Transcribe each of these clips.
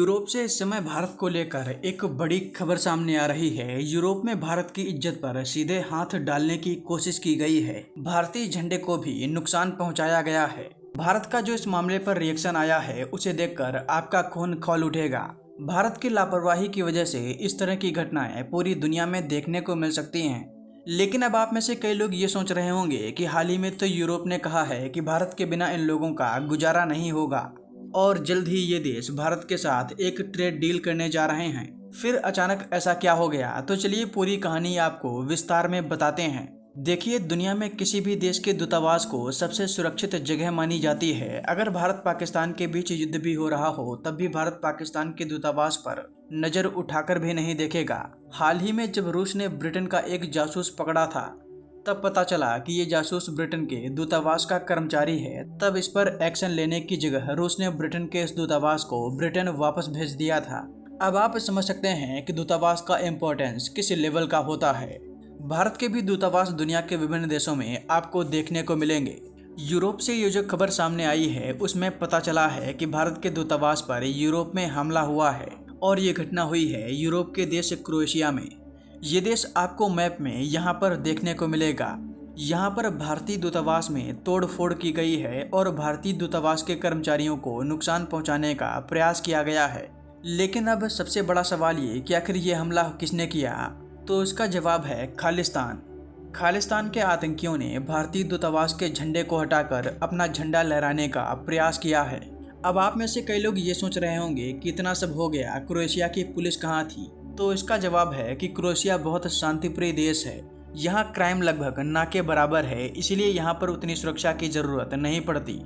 Europe से इस समय भारत को लेकर एक बड़ी खबर सामने आ रही है। यूरोप में भारत की इज्जत पर सीधे हाथ डालने की कोशिश की गई है। भारतीय झंडे को भी नुकसान पहुंचाया गया है। भारत का जो इस मामले पर रिएक्शन आया है उसे देखकर आपका खून खौल उठेगा। भारत की लापरवाही की वजह से इस तरह की घटनाएं पूरी दुनिया में देखने को मिल सकती हैं। लेकिन अब आप में से कई लोग ये सोच रहे होंगे कि हाल ही में तो यूरोप ने कहा है कि भारत के बिना इन लोगों का गुजारा नहीं होगा और जल्द ही ये देश भारत के साथ एक ट्रेड डील करने जा रहे हैं। फिर अचानक ऐसा क्या हो गया, तो चलिए पूरी कहानी आपको विस्तार में बताते हैं। देखिए, दुनिया में किसी भी देश के दूतावास को सबसे सुरक्षित जगह मानी जाती है। अगर भारत पाकिस्तान के बीच युद्ध भी हो रहा हो तब भी भारत पाकिस्तान के दूतावास पर नजर उठाकर भी नहीं देखेगा। हाल ही में जब रूस ने ब्रिटेन का एक जासूस पकड़ा था तब पता चला कि ये जासूस ब्रिटेन के दूतावास का कर्मचारी है। तब इस पर एक्शन लेने की जगह रूस ने ब्रिटेन के इस दूतावास को ब्रिटेन वापस भेज दिया था। अब आप समझ सकते हैं कि दूतावास का इम्पोर्टेंस किस लेवल का होता है। भारत के भी दूतावास दुनिया के विभिन्न देशों में आपको देखने को मिलेंगे। यूरोप से ये जो खबर सामने आई है उसमें पता चला है कि भारत के दूतावास पर यूरोप में हमला हुआ है और ये घटना हुई है यूरोप के देश क्रोएशिया में। ये देश आपको मैप में यहाँ पर देखने को मिलेगा। यहाँ पर भारतीय दूतावास में तोड़फोड़ की गई है और भारतीय दूतावास के कर्मचारियों को नुकसान पहुँचाने का प्रयास किया गया है। लेकिन अब सबसे बड़ा सवाल ये कि आखिर ये हमला किसने किया, तो इसका जवाब है खालिस्तान। खालिस्तान के आतंकियों ने भारतीय दूतावास के झंडे को हटाकर अपना झंडा लहराने का प्रयास किया है। अब आप में से कई लोग ये सोच रहे होंगे कि इतना सब हो गया, क्रोएशिया की पुलिस कहाँ थी? तो इसका जवाब है कि क्रोएशिया बहुत शांतिप्रिय देश है। यहाँ क्राइम लगभग ना के बराबर है, इसीलिए यहाँ पर उतनी सुरक्षा की जरूरत नहीं पड़ती।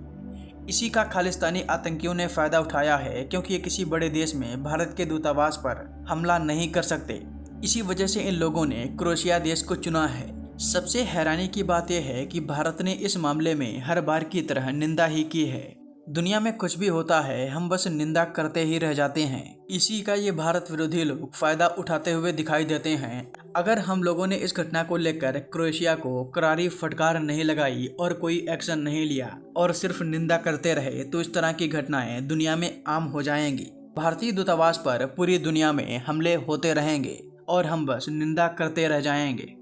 इसी का खालिस्तानी आतंकियों ने फायदा उठाया है, क्योंकि ये किसी बड़े देश में भारत के दूतावास पर हमला नहीं कर सकते। इसी वजह से इन लोगों ने क्रोएशिया देश को चुना है। सबसे हैरानी की बात यह है कि भारत ने इस मामले में हर बार की तरह निंदा ही की है। दुनिया में कुछ भी होता है हम बस निंदा करते ही रह जाते हैं। इसी का ये भारत विरोधी लोग फायदा उठाते हुए दिखाई देते हैं। अगर हम लोगों ने इस घटना को लेकर क्रोएशिया को करारी फटकार नहीं लगाई और कोई एक्शन नहीं लिया और सिर्फ निंदा करते रहे तो इस तरह की घटनाएं दुनिया में आम हो जाएंगी। भारतीय दूतावास पर पूरी दुनिया में हमले होते रहेंगे और हम बस निंदा करते रह जाएंगे।